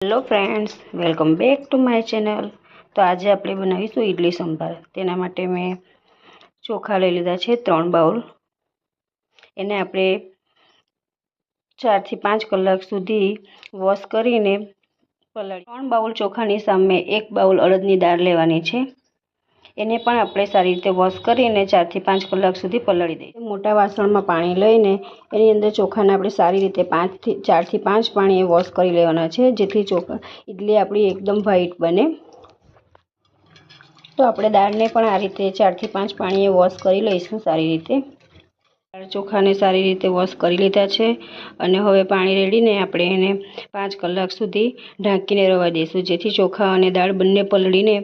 Hello friends, welcome back to my channel. तो आज આપણે બનાવીશું ઇડલી સંભાર। તેના માટે મેં ચોખા લઈ લીધા છે 3 બાઉલ। એને આપણે 4 થી 5 કલાક સુધી વોશ કરીને પલાળી। 3 બાઉલ ચોખાની સામે 1 બાઉલ અડદની દાળ લેવાની છે। એને પણ આપણે સારી રીતે વોશ કરીને 4 થી 5 કલાક સુધી પલાળી દઈએ। મોટા વાસણમાં પાણી લઈને એની અંદર ચોખાને આપણે સારી રીતે 4 થી 5 પાણીએ વોશ કરી લેવાના છે, જેથી ચોખા ઇડલી આપણી એકદમ વ્હાઈટ બને। તો આપણે દાળને પણ આ રીતે 4 થી 5 પાણીએ વોશ કરી લઈશું સારી રીતે। દાળ ચોખાને સારી રીતે વોશ કરી લીધા છે અને હવે પાણી રેડીને આપણે એને 5 કલાક સુધી ઢાંકીને રહેવા દઈશું, જેથી ચોખા અને દાળ બંને પલળીને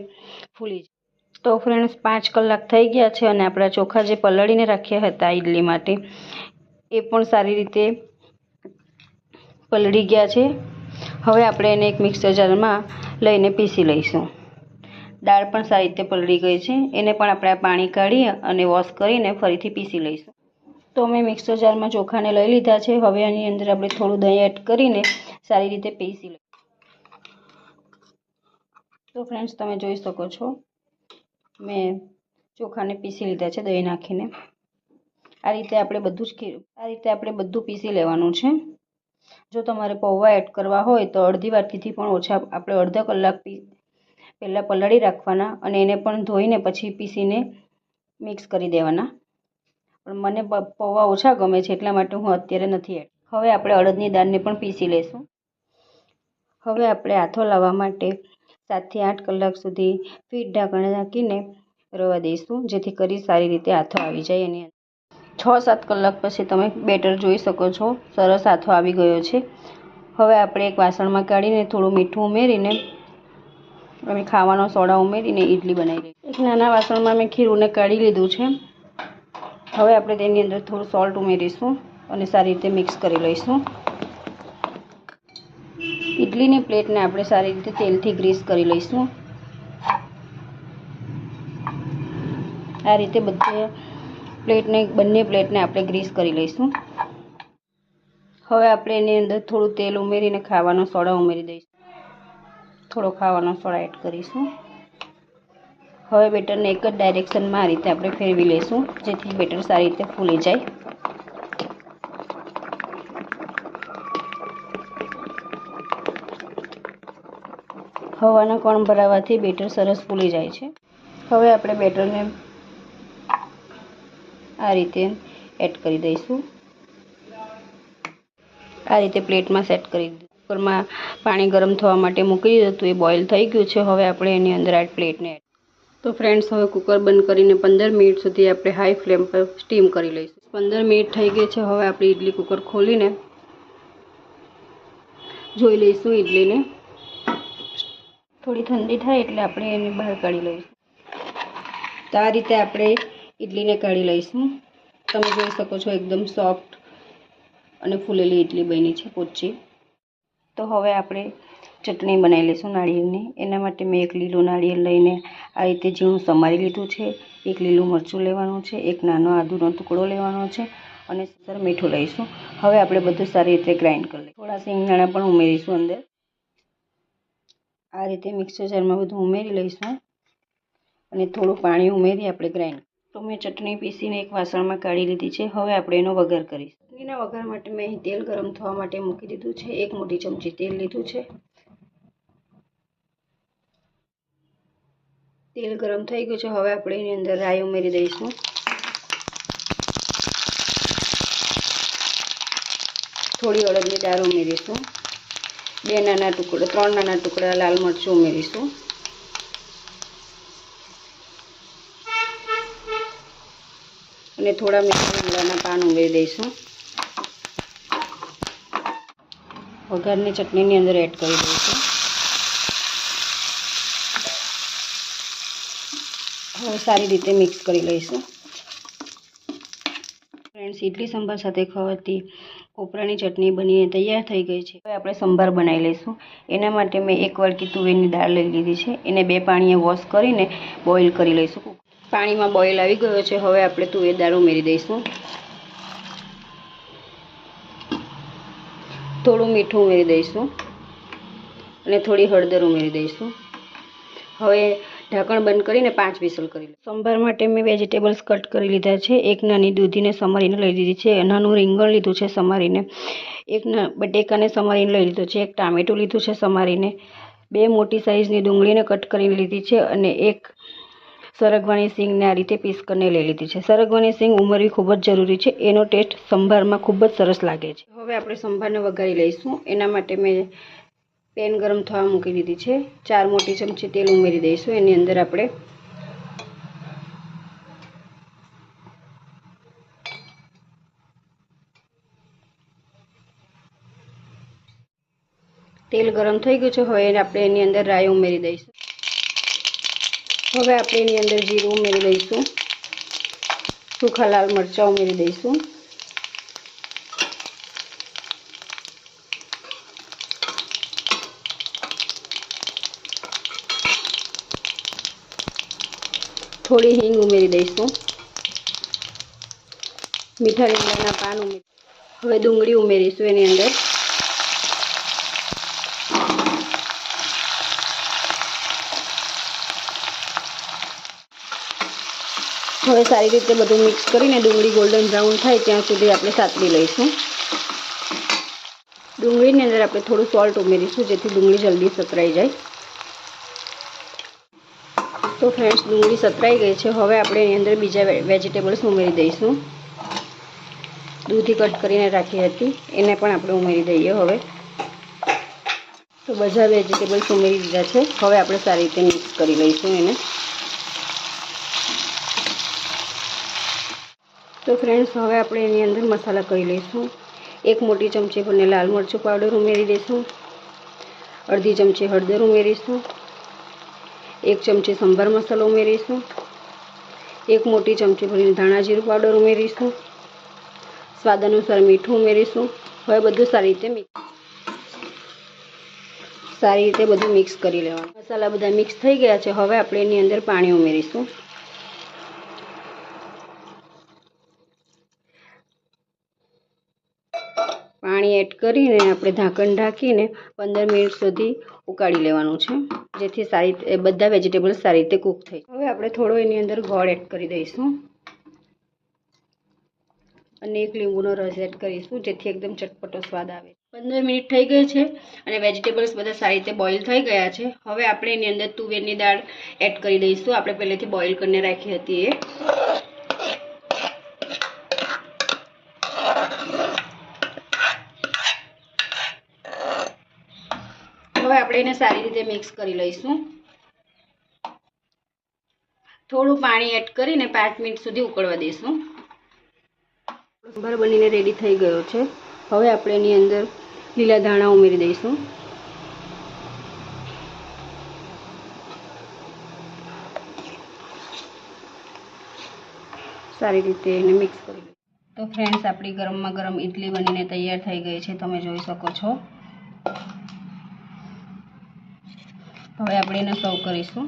ફૂલી જાય। तो फ्रेंड्स 5 कलाक थई गया है और अपना चोखा जो पलाळीने राख्या था इडली माटे ए पण सारी रीते पलળી गया है। हवे आपणे एने एक मिक्सर जार में लईने पीसी लईशुं। दाळ पण सारी रीते पलળી गई है, एने पण आपणे पाणी काढी अने वॉश करीने फरीथी पीसी लईशुं। तो मैं मिक्सर जार में चोखा ने लई लीधा है। हवे आनी अंदर आपणे थोडुं दહીં एड करीने सारी रीते पीसी लईशुं। तो फ्रेंड्स तमे जोई शको छो मैं चोखा ने पीसी लीधा है दही नाखीने। आ रीते आपणे बधुं ज आ रीते आपणे बधुं पीसी लेवानुं छे। जो तमारे पौवा एड करवा होय तो अर्धी वाटीथी पण ओछा आपणे अर्धा कलाक पहेला पलाળી राखवाना अने एने पण धोईने पछी पीसीने मिक्स करी देवाना। पण मने पौवा ओछा गमे छे એટલા માટે હું અત્યારે નથી એડ। હવે આપણે અડદની દાળને પણ પીસી લેશું। હવે આપણે આથો લાવવા માટે 7 થી 8 કલાક સુધી ફીટ ઢાંકણ ઢાંકીને रवा दईशुं, जेथी करी सारी रीते आथो आवी जाय। एनी 6-7 कलाक पछी तमे बेटर जोई शको छो सरस आथो आवी गयो छे। हवे आपणे एक वासणमां काढीने थोडुं मीठुं उमेरीने अमे खावानो सोडा उमेरीने इडली बनावी लईशुं। एक नाना वासणमां मैं खीरुंने काढी लीधुं छे। हवे आपणे तेनी अंदर थोडुं सॉल्ट उमेरीशुं अने सारी रीते मिक्स करी लईशुं। इडलीनी प्लेटने आपणे सारी रीते तेलथी ग्रीस करी लईशुं। आ रीते बंने प्लेटने आपणे ग्रीस करी लईशुं। हवे आपणे एनी अंदर थोडुं तेल उमेरीने खावानो सोडा उमेरी दईशुं। थोड़ो खावानो सोडा एड करीशुं। हवे बेटरने एक ज डायरेक्शनमां आ रीते आपणे फेरवी लईशुं, जेथी बेटर सारी रीते फूली जाय। हवाना कण भरावाथी बेटर सरस फूली जाय छे। हवे आपणे बेटरने आ रीते एड करी दईशुं। आ रीते प्लेट में सेट करी कुकर में पानी गरम थवा माटे मूकी दीधुं तो ये बॉइल थई गयुं छे। हवे आपणे एनी अंदर आ प्लेटने एड। तो फ्रेंड्स हवे कुकर बंद करीने 15 मिनिट सुधी आपणे हाई फ्लेम पर स्टीम करी लईशुं। 15 मिनिट थई गई छे। हवे आपणे इडली कुकर खोलीने जोई लईशुं इडलीने। थोड़ी ठंडी थाय एटले आपणे एने बहार काढी लईशुं। तो आ रीते आपणे इडलीने काढी लईशुं। तमे जोई शको छो एकदम सॉफ्ट अने फूलेली इडली बनी छे पोची। तो हवे आपणे चटनी बनावी लईशुं नारिયેળની। एना माटे मैं एक लीलू नारिયેળ लईने आ रीते झीणुं समारी लीधुं छे। एक लीलू मरचुं लेवानुं छे, एक नानो आदुनो टुकड़ो लेवानो छे अने सर मीठुं लईशुं। हवे आपणे बधुं सारी रीते ग्राइंड करी लईशुं। थोड़ा सिंगदाणा पण उमेरीशुं अंदर। आ रीते मिक्सर जारमां बधुं उमेरी लईशुं अने थोड़ुं पाणी उमेरी आपणे ग्राइंड। तो मैं चटनी पीसीने एक वासणमां काढी लीधी छे। हवे आपणे एनो वघार करीशुं। चटनीना वघार माटे मैं અહીં तेल गरम थवा माटे मूकी दीधुं छे। 1 मोटी चमची तेल लीधुं छे। तेल गरम थई गयुं छे। हवे आपणे एनी अंदर राई उमेरी दईशुं। थोड़ी अड़दनी दाळ उमेरीशुं। 3 नाना टुकड़ा लाल मरचुं उमेरीशुं। અને થોડા મીઠા લીમડાના પાન ઉમેરી દઈશું। વઘારની ચટણીની અંદર એડ કરી દઈશું। હવે સારી રીતે મિક્સ કરી લઈશું। ફ્રેન્ડ્સ ઇડલી સંભાર સાથે ખાવાથી કોપરાની ચટણી બનીને તૈયાર થઈ ગઈ છે। હવે આપણે સંભાર બનાવી લઈશું। એના માટે મેં 1 વાટકી તુવેરની દાળ લઈ લીધી છે। એને 2 પાણીએ વોશ કરીને બોઇલ કરી લઈશું। पानी में बॉइल आई गयो है। हवे आपणे तुवेर दाळ उमेरी दईशुं। थोड़ुं मीठुं उमेरी दईशुं। અને થોડી હળદર ઉમેરી દઈશું. હવે ઢાંકણ બંધ કરીને 5 વિસલ કરી લઈશું. સંભાર માટે મેં વેજીટેબલ્સ કટ કરી લીધા છે. એક નાની દૂધીને સમારીને લઈ લીધી છે. નાનું રીંગણ લીધું છે સમારીને. એક બટેકાને સમારીને લઈ લીધું છે. એક ટામેટું લીધું છે સમારીને. 2 મોટી સાઈઝની ડુંગળીને કટ કરીને લીધી છે અને એક સરગવાની સિંગને આ રીતે પીસ કરીને લઈ લીધી છે. સરગવાની સિંગ ઉમેરવી ખૂબ જ જરૂરી છે. એનો ટેસ્ટ સંભારમાં ખૂબ જ સરસ લાગે છે. હવે આપણે સંભારને વઘારી લઈશું. એના માટે મેં પેન ગરમ થવા મૂકી દીધી છે. 4 મોટી ચમચી તેલ ઉમેરી દઈશું. એની અંદર આપણે તેલ ગરમ થઈ ગયું છે. હવે આપણે એની અંદર રાઈ ઉમેરી દઈશું. હવે આપણે એની અંદર જીરું ઉમેરી દઈશું. સૂખા લાલ મરચાં ઉમેરી દઈશું. થોડી હિંગ ઉમેરી દઈશું. મીઠા લીમડાના પાન ઉમેરી. હવે ડુંગળી ઉમેરીશું એની અંદર. હવે સારી રીતે બધું મિક્સ કરીને ડુંગળી ગોલ્ડન બ્રાઉન થાય ત્યાં સુધી આપણે સાતળી લઈશું. ડુંગળીની અંદર આપણે થોડું સોલ્ટ ઉમેરીશું જેથી ડુંગળી જલ્દી સતરાઈ જાય. તો ફ્રેન્ડ્સ, ડુંગળી સતરાઈ ગઈ છે. હવે આપણે એની અંદર બીજા વેજીટેબલ્સ ઉમેરી દઈશું. દૂધી કટ કરીને રાખી હતી એને પણ આપણે ઉમેરી દઈએ. હવે તો બધા વેજીટેબલ્સ ઉમેરી દીધા છે. હવે આપણે સારી રીતે મિક્સ કરી લઈશું એને. તો ફ્રેન્ડ્સ, હવે આપણે એની અંદર મસાલા કરી લઈશું. 1 મોટી ચમચી ભરીને લાલ મરચું પાવડર ઉમેરી દઈશું. અડધી ચમચી હળદર ઉમેરીશું. 1 ચમચી સંભાર મસાલો ઉમેરીશું. 1 મોટી ચમચી ભરીને ધાણા જીરું પાવડર ઉમેરીશું. સ્વાદ અનુસાર મીઠું ઉમેરીશું. હવે બધું સારી રીતે બધું મિક્સ કરી લેવાનું. મસાલા બધા મિક્સ થઈ ગયા છે. હવે આપણે એની અંદર પાણી ઉમેરીશું. પાણી એડ કરીને આપણે ઢાંકણ ઢાંકીને 15 મિનિટ સુધી ઉકાળી લેવાનું છે જેથી બધા વેજીટેબલ્સ સારી રીતે કૂક થઈ. હવે આપણે થોડો એની અંદર ગોળ એડ કરી દઈશું અને 1 લીંબુનો રસ એડ કરીશું જેથી એકદમ ચટપટો સ્વાદ આવે. 15 મિનિટ થઈ ગઈ છે અને વેજીટેબલ્સ બધા સારી રીતે બોઇલ થઈ ગયા છે. હવે આપણે એની અંદર તુવેરની દાળ એડ કરી દઈશું. આપણે પહેલેથી બોઇલ કરીને રાખી હતી એ. હવે આપણે એને સારી રીતે મિક્સ કરી લઈશું. થોડું પાણી એડ કરીને 5 મિનિટ સુધી ઉકળવા દઈશું. સંભાર બનીને રેડી થઈ ગયો છે. હવે આપણે એની અંદર લીલા ધાણા ઉમેરી દઈશું. સારી રીતે એને મિક્સ કરી લઈશું. તો ફ્રેન્ડ્સ, આપણી ગરમમાં ગરમ ઇડલી બનીને તૈયાર થઈ ગઈ છે. તમે જોઈ શકો છો. હવે આપણે એને સર્વ કરીશું.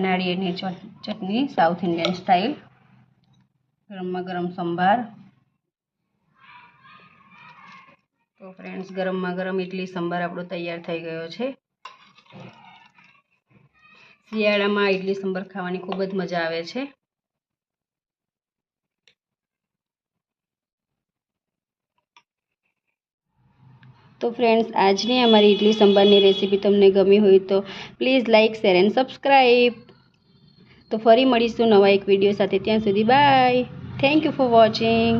નાળિયેરની ચટણી, સાઉથ ઇન્ડિયન સ્ટાઇલ, ગરમમાં ગરમ સંભાર. તો ફ્રેન્ડ્સ, ગરમમાં ગરમ ઇડલી સંભાર આપણો તૈયાર થઈ ગયો છે. શિયાળામાં ઇડલી સંભાર ખાવાની ખૂબ જ મજા આવે છે. તો ફ્રેન્ડ્સ, આજની અમારી ઇડલી સંભારની રેસીપી તમને ગમી હોય તો please like, share and subscribe. તો ફરી મળીશું નવા એક વિડીયો સાથે. ત્યાં સુધી bye. Thank you for watching.